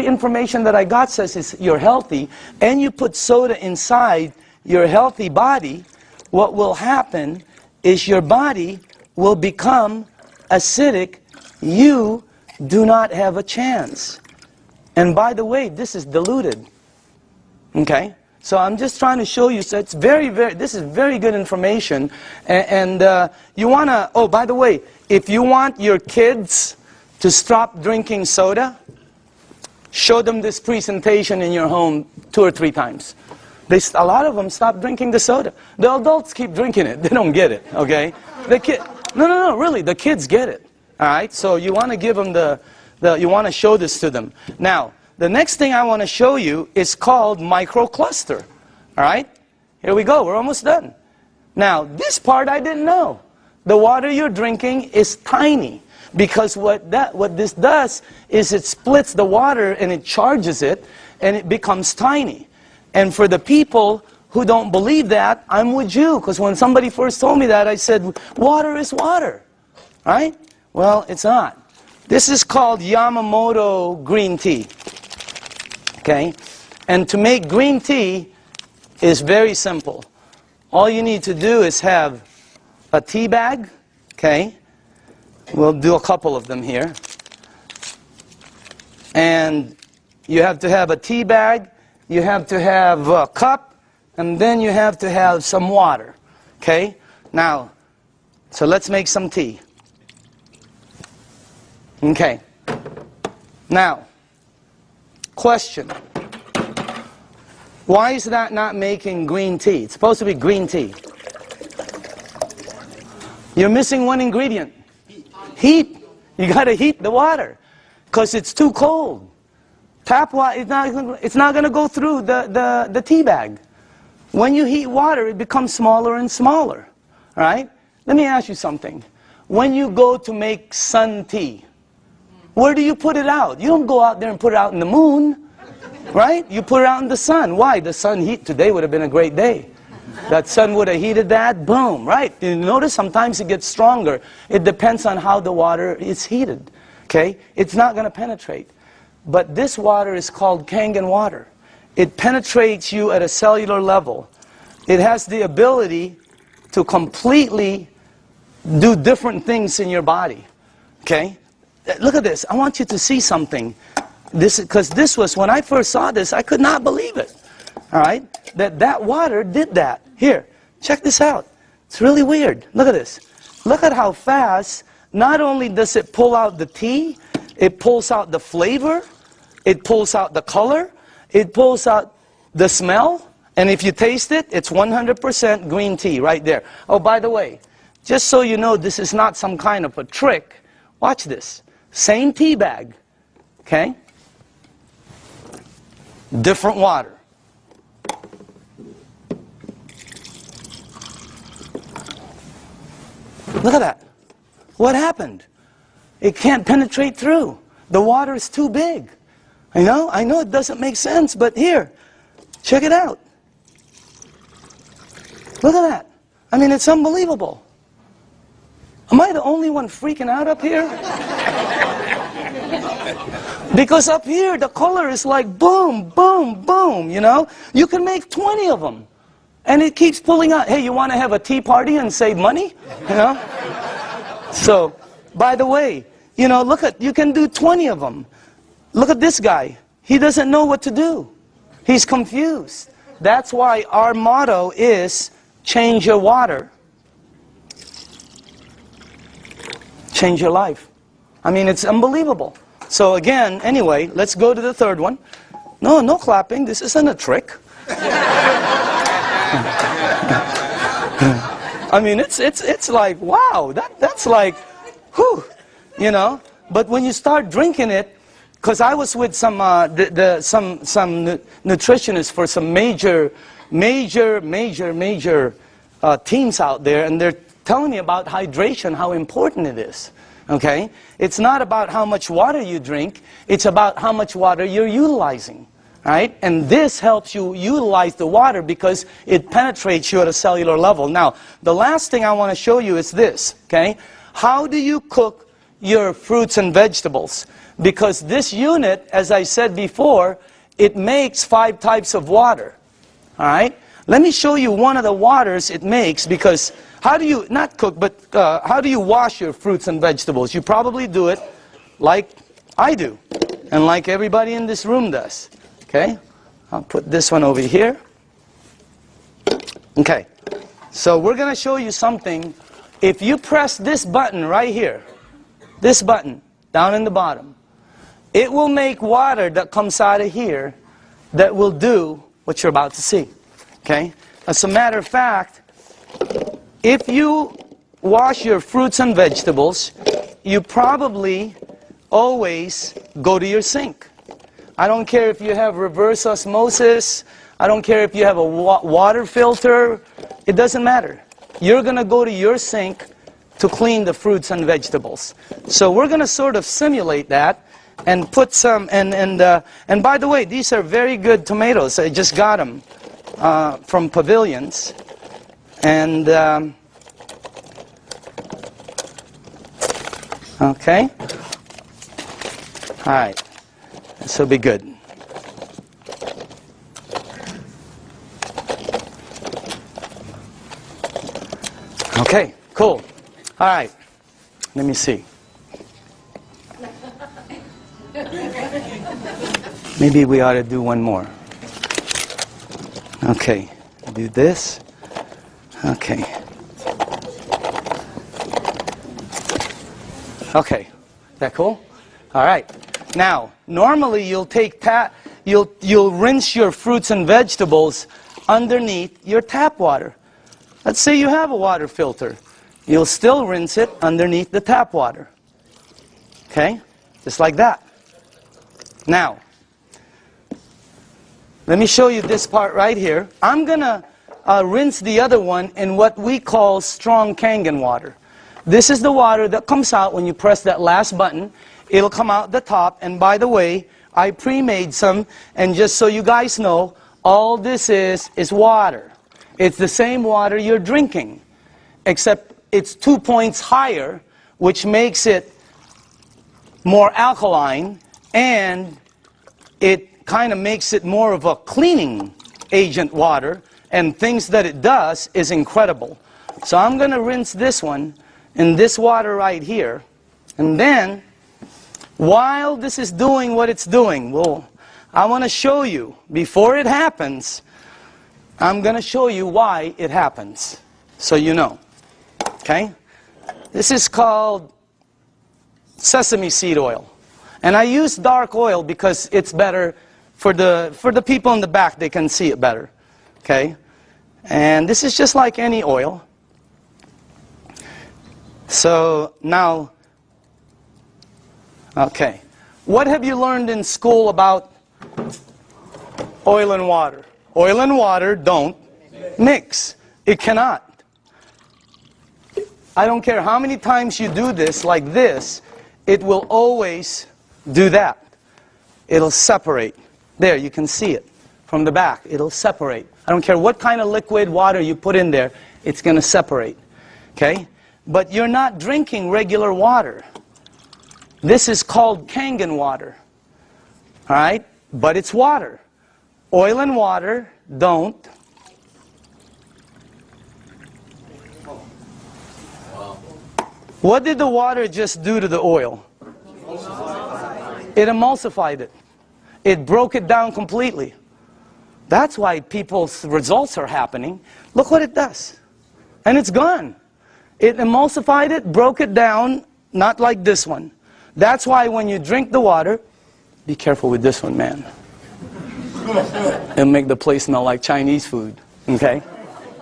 information that I got says is you're healthy, and you put soda inside your healthy body, what will happen is your body will become acidic. You do not have a chance. And by the way, this is diluted. Okay? So I'm just trying to show you, so it's this is very good information. And you want to, oh, by the way, if you want your kids to stop drinking soda, show them this presentation in your home 2 or 3 times. A lot of them stop drinking the soda. The adults keep drinking it. They don't get it, okay? No, really, the kids get it. All right? So you want to give them you want to show this to them. Now, the next thing I want to show you is called Microcluster. All right? Here we go. We're almost done. Now, this part I didn't know. The water you're drinking is tiny. Because what this does is it splits the water and it charges it and it becomes tiny. And for the people who don't believe that, I'm with you. Because when somebody first told me that, I said, water is water. Right? Well, it's not. This is called Yamamoto green tea. Okay? And to make green tea is very simple. All you need to do is have a tea bag. Okay? We'll do a couple of them here. And you have to have a tea bag, you have to have a cup, and then you have to have some water. Okay? Now, so let's make some tea. Okay. Now, question. Why is that not making green tea? It's supposed to be green tea. You're missing one ingredient. Heat. You got to heat the water because it's too cold. Tap water, it's not going to go through the tea bag. When you heat water, it becomes smaller and smaller. All right? Let me ask you something. When you go to make sun tea, where do you put it out? You don't go out there and put it out in the moon, right? You put it out in the sun. Why? The sun heat today would have been a great day. That sun would have heated that, boom, right? You notice sometimes it gets stronger. It depends on how the water is heated, okay? It's not going to penetrate. But this water is called Kangen water. It penetrates you at a cellular level. It has the ability to completely do different things in your body, okay? Look at this. I want you to see something. Because this was, when I first saw this, I could not believe it. All right? That water did that. Here, check this out. It's really weird. Look at this. Look at how fast, not only does it pull out the tea, it pulls out the flavor, it pulls out the color, It pulls out the smell, and if you taste it, it's 100% green tea right there. Oh, by the way, just so you know this is not some kind of a trick, watch this. Same tea bag, okay? Different water. Look at that. What happened? It can't penetrate through. The water is too big. I know it doesn't make sense, but here, check it out. Look at that. I mean, it's unbelievable. Am I the only one freaking out up here? Because up here, the color is like boom, boom, boom, you know? You can make 20 of them. And it keeps pulling out. Hey, you want to have a tea party and save money? You know? So, by the way, you know, look at, you can do 20 of them. Look at this guy. He doesn't know what to do. He's confused. That's why our motto is, change your water. Change your life. I mean, it's unbelievable. So again, anyway, let's go to the third one. No clapping. This isn't a trick. I mean, it's like, wow, that's like, whew, you know. But when you start drinking it, because I was with some nutritionists for some major teams out there, and they're telling me about hydration, how important it is. Okay? It's not about how much water you drink, it's about how much water you're utilizing. Right? And this helps you utilize the water because it penetrates you at a cellular level. Now, the last thing I want to show you is this. Okay? How do you cook your fruits and vegetables? Because this unit, as I said before, it makes 5 types of water. All right? Let me show you one of the waters it makes, because how do you, not cook, but how do you wash your fruits and vegetables? You probably do it like I do, and like everybody in this room does. Okay? I'll put this one over here. Okay. So we're going to show you something. If you press this button right here, this button down in the bottom, it will make water that comes out of here that will do what you're about to see. Okay? As a matter of fact, if you wash your fruits and vegetables, you probably always go to your sink. I don't care if you have reverse osmosis. I don't care if you have a water filter. It doesn't matter. You're going to go to your sink to clean the fruits and vegetables. So we're going to sort of simulate that and put some, and by the way, these are very good tomatoes. I just got them from Pavilions. And, okay. All right. This will be good. Okay, cool. All right. Let me see. Maybe we ought to do one more. Okay. Do this. Okay. Okay. Is that cool? All right. Now, normally you'll take you'll rinse your fruits and vegetables underneath your tap water. Let's say you have a water filter. You'll still rinse it underneath the tap water. Okay? Just like that. Now, let me show you this part right here. I'm going to rinse the other one in what we call strong Kangen water. This is the water that comes out when you press that last button. It'll come out the top, and by the way, I pre-made some, and just so you guys know, all this is water. It's the same water you're drinking, except it's 2 points higher, which makes it more alkaline, and it kind of makes it more of a cleaning agent water, and things that it does is incredible. So I'm going to rinse this one in this water right here, and then while this is doing what it's doing, well, I want to show you, before it happens, I'm going to show you why it happens, so you know. Okay? This is called sesame seed oil. And I use dark oil because it's better for the people in the back, they can see it better. Okay? And this is just like any oil. So now, okay. What have you learned in school about oil and water? Oil and water don't mix. It cannot. I don't care how many times you do this like this, it will always do that. It'll separate. There, you can see it from the back. It'll separate. I don't care what kind of liquid water you put in there, it's going to separate. Okay? But you're not drinking regular water. This is called Kangen water. All right? But it's water. Oil and water don't. What did the water just do to the oil? It emulsified it. It broke it down completely. That's why people's results are happening. Look what it does. And it's gone. It emulsified it, broke it down, not like this one. That's why when you drink the water, be careful with this one, man. It'll make the place smell like Chinese food, okay?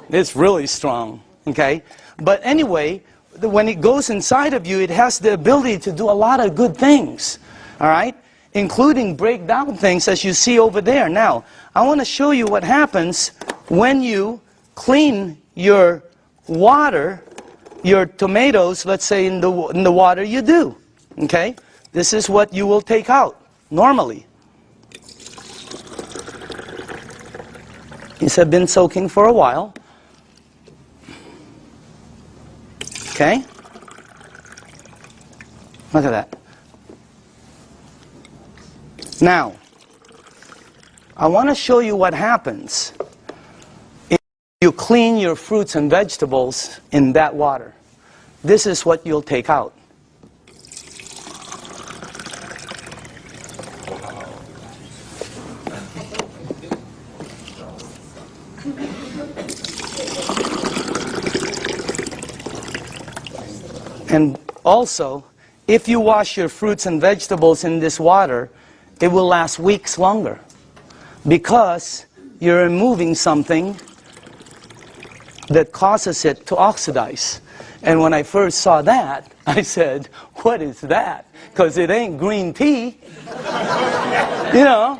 It's really strong, okay? But anyway, when it goes inside of you, it has the ability to do a lot of good things, all right? Including break down things as you see over there. Now, I want to show you what happens when you clean your water, your tomatoes, let's say in the water you do. Okay? This is what you will take out normally. These have been soaking for a while. Okay? Look at that. Now, I want to show you what happens if you clean your fruits and vegetables in that water. This is what you'll take out. And also, if you wash your fruits and vegetables in this water, it will last weeks longer because you're removing something that causes it to oxidize. And when I first saw that, I said, what is that? Because it ain't green tea. You know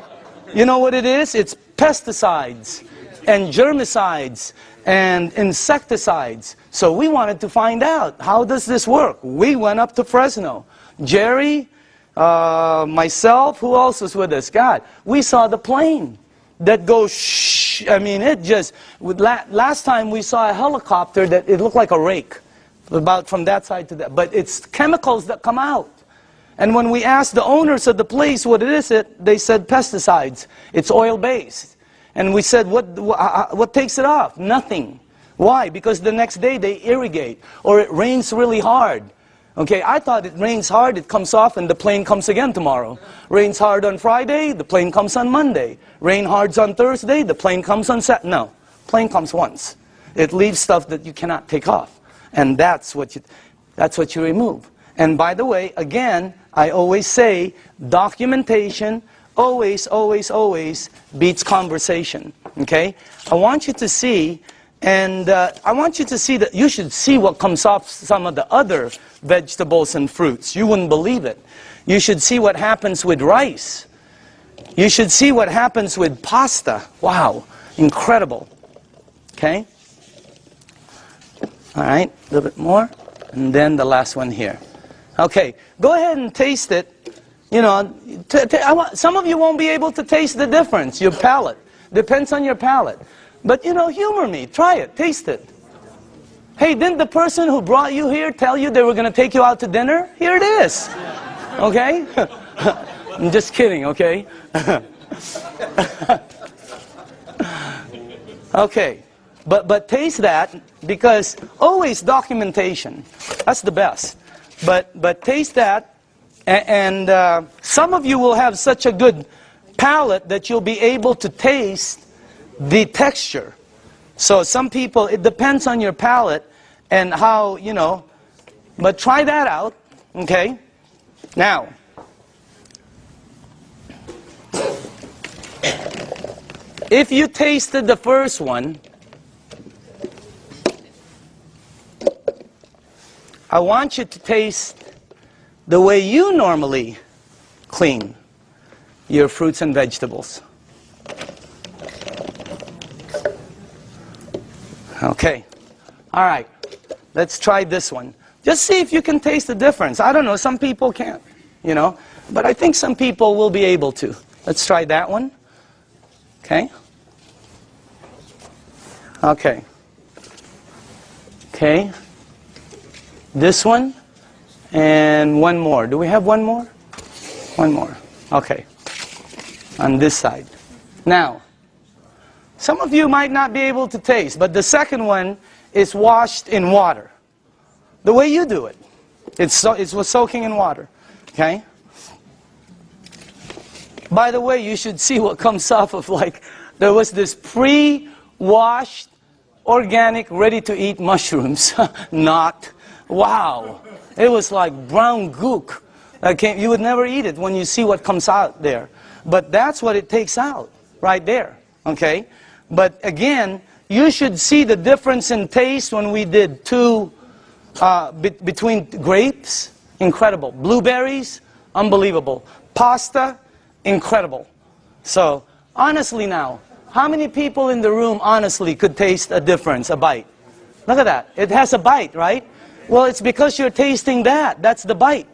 what it is? It's pesticides and germicides and insecticides. So we wanted to find out, how does this work? We went up to Fresno. Jerry, myself, who else was with us? God, we saw the plane that goes shh. I mean, it just, last time we saw a helicopter that it looked like a rake, about from that side to that. But it's chemicals that come out. And when we asked the owners of the place what it is, they said pesticides. It's oil-based. And we said, what takes it off? Nothing. Why? Because the next day they irrigate, or it rains really hard. Okay, I thought it rains hard, it comes off, and the plane comes again tomorrow. Rains hard on Friday, the plane comes on Monday. Rain hard on Thursday, the plane comes on Saturday. No, plane comes once. It leaves stuff that you cannot take off. And that's what you remove. And by the way, again, I always say, documentation always, always, always beats conversation. Okay? I want you to see, and I want you to see that you should see what comes off some of the other vegetables and fruits. You wouldn't believe it. You should see what happens with rice. You should see what happens with pasta. Wow, incredible. Okay? All right, a little bit more. And then the last one here. Okay, go ahead and taste it. You know, some of you won't be able to taste the difference. Your palate. Depends on your palate. But, you know, humor me. Try it. Taste it. Hey, didn't the person who brought you here tell you they were going to take you out to dinner? Here it is. Okay? I'm just kidding, okay? Okay. But taste that, because always documentation. That's the best. But taste that, and some of you will have such a good palate that you'll be able to taste the texture. So some people, it depends on your palate and how, you know, but try that out, okay? Now, If you tasted the first one, I want you to taste the way you normally clean your fruits and vegetables. Okay. All right. Let's try this one. Just see if you can taste the difference. I don't know. Some people can't, you know. But I think some people will be able to. Let's try that one. Okay. Okay. Okay. This one. And one more. Do we have one more? One more. Okay. On this side. Now, some of you might not be able to taste, but the second one is washed in water. The way you do it. It was soaking in water. Okay? By the way, you should see what comes off of, like, there was this pre-washed, organic, ready-to-eat mushrooms. Not. Wow. It was like brown gook. You would never eat it when you see what comes out there. But that's what it takes out, right there. Okay? But again, you should see the difference in taste when we did between grapes, incredible. Blueberries, unbelievable. Pasta, incredible. So, honestly now, how many people in the room honestly could taste a difference, a bite? Look at that. It has a bite, right? Well, it's because you're tasting that. That's the bite,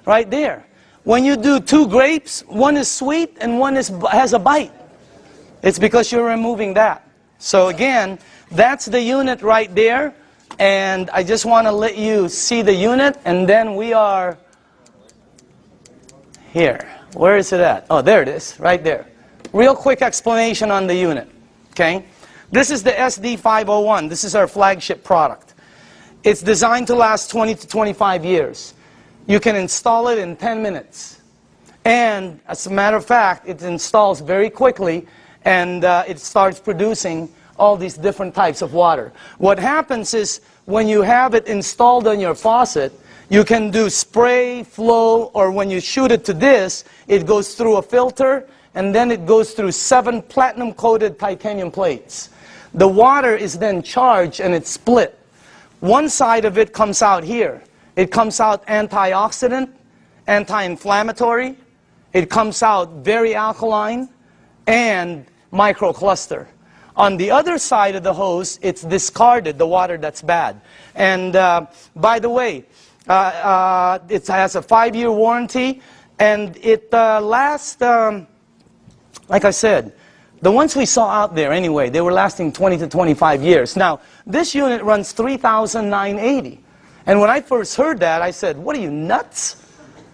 right there. When you do two grapes, one is sweet and one has a bite. It's because you're removing that. So again, that's the unit right there. And I just want to let you see the unit. And then we are here. Where is it at? Oh, there it is, right there. Real quick explanation on the unit. Okay? This is the SD501. This is our flagship product. It's designed to last 20 to 25 years. You can install it in 10 minutes. And as a matter of fact, it installs very quickly and it starts producing all these different types of water. What happens is when you have it installed on your faucet, you can do spray, flow, or when you shoot it to this, it goes through a filter and then it goes through 7 platinum-coated titanium plates. The water is then charged and it's split. One side of it comes out here. It comes out antioxidant, anti-inflammatory. It comes out very alkaline and microcluster. On the other side of the hose, it's discarded, the water that's bad. And by the way, it has a 5-year warranty, and it lasts, like I said, the ones we saw out there anyway, they were lasting 20 to 25 years. Now, this unit runs $3,980. And when I first heard that, I said, what are you, nuts?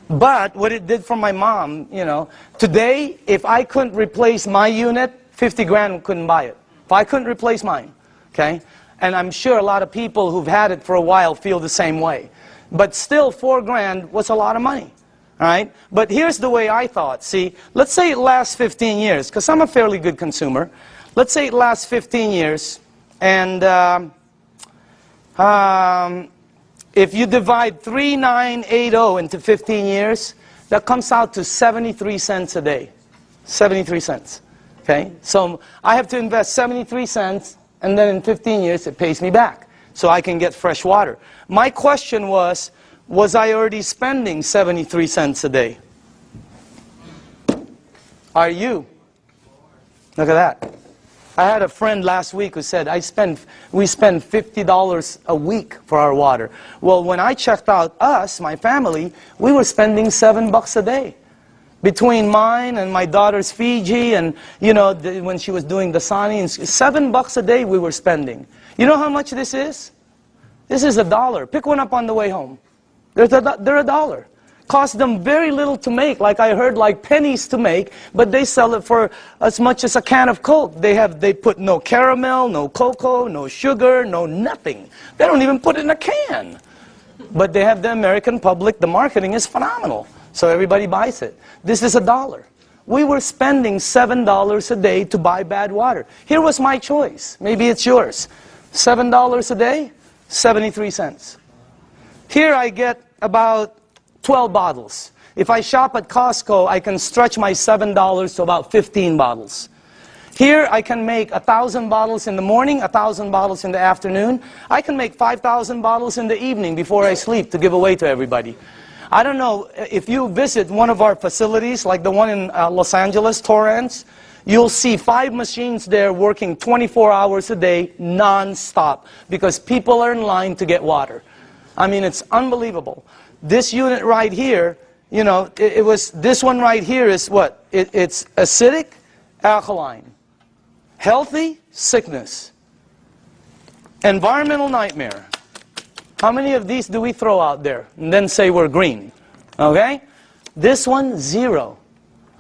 But what it did for my mom, you know, today, if I couldn't replace my unit, 50 grand couldn't buy it. If I couldn't replace mine, okay? And I'm sure a lot of people who've had it for a while feel the same way. But still, 4 grand was a lot of money, all right? But here's the way I thought. See, let's say it lasts 15 years, because I'm a fairly good consumer. Let's say it lasts 15 years, and if you divide 3,980 into 15 years, that comes out to 73 cents a day. 73 cents. Okay? So I have to invest 73 cents, and then in 15 years it pays me back. So I can get fresh water. My question was I already spending 73 cents a day? Are you? Look at that. I had a friend last week who said, we spend $50 a week for our water. Well, when I checked out us, my family, we were spending $7 a day. Between mine and my daughter's Fiji and, you know, when she was doing the Sani, $7 a day we were spending. You know how much this is? This is $1. Pick one up on the way home. They're $1. Cost them very little to make, like I heard, like pennies to make, but they sell it for as much as a can of Coke. They put no caramel, no cocoa, no sugar, no nothing. They don't even put it in a can. But they have the American public, the marketing is phenomenal. So everybody buys it. This is $1. We were spending $7 a day to buy bad water. Here was my choice. Maybe it's yours. $7 a day, 73 cents. Here I get about 12 bottles. If I shop at Costco, I can stretch my $7 to about 15 bottles. Here I can make 1,000 bottles in the morning, 1,000 bottles in the afternoon. I can make 5,000 bottles in the evening before I sleep to give away to everybody. I don't know, if you visit one of our facilities, like the one in Los Angeles, Torrance, you'll see 5 machines there working 24 hours a day, non-stop, because people are in line to get water. I mean, it's unbelievable. This unit right here, you know, this one right here is what? It's acidic, alkaline. Healthy, sickness. Environmental nightmare. How many of these do we throw out there and then say we're green? Okay? This one, 0.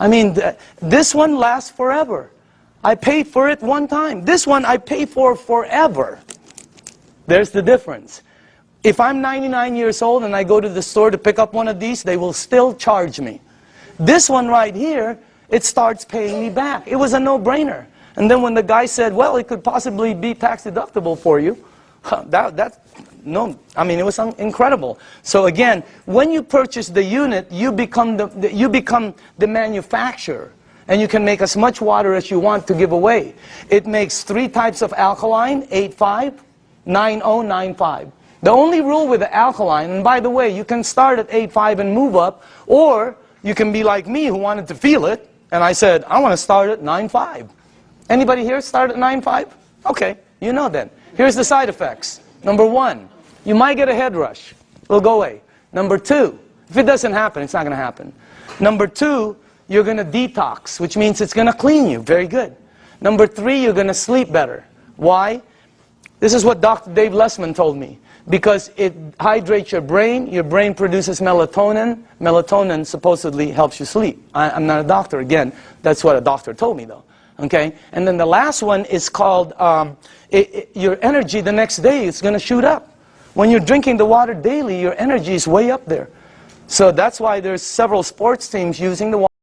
I mean, this one lasts forever. I paid for it one time. This one I pay for forever. There's the difference. If I'm 99 years old and I go to the store to pick up one of these, they will still charge me. This one right here, it starts paying me back. It was a no-brainer. And then when the guy said, well, it could possibly be tax deductible for you, no, I mean, it was incredible. So again, when you purchase the unit, you become the manufacturer. And you can make as much water as you want to give away. It makes 3 types of alkaline, 8.5, 9.0, 9.5. The only rule with the alkaline, and by the way, you can start at 8.5 and move up, or you can be like me who wanted to feel it, and I said, I want to start at 9.5. Anybody here start at 9.5? Okay, you know then. Here's the side effects. Number 1, you might get a head rush. It'll go away. Number 2, if it doesn't happen, it's not going to happen. Number 2, you're going to detox, which means it's going to clean you. Very good. Number 3, you're going to sleep better. Why? This is what Dr. Dave Lessman told me. Because it hydrates your brain produces melatonin. Melatonin supposedly helps you sleep. I'm not a doctor, again. That's what a doctor told me, though. Okay? And then the last one is called, your energy the next day is going to shoot up. When you're drinking the water daily, your energy is way up there. So that's why there's several sports teams using the water.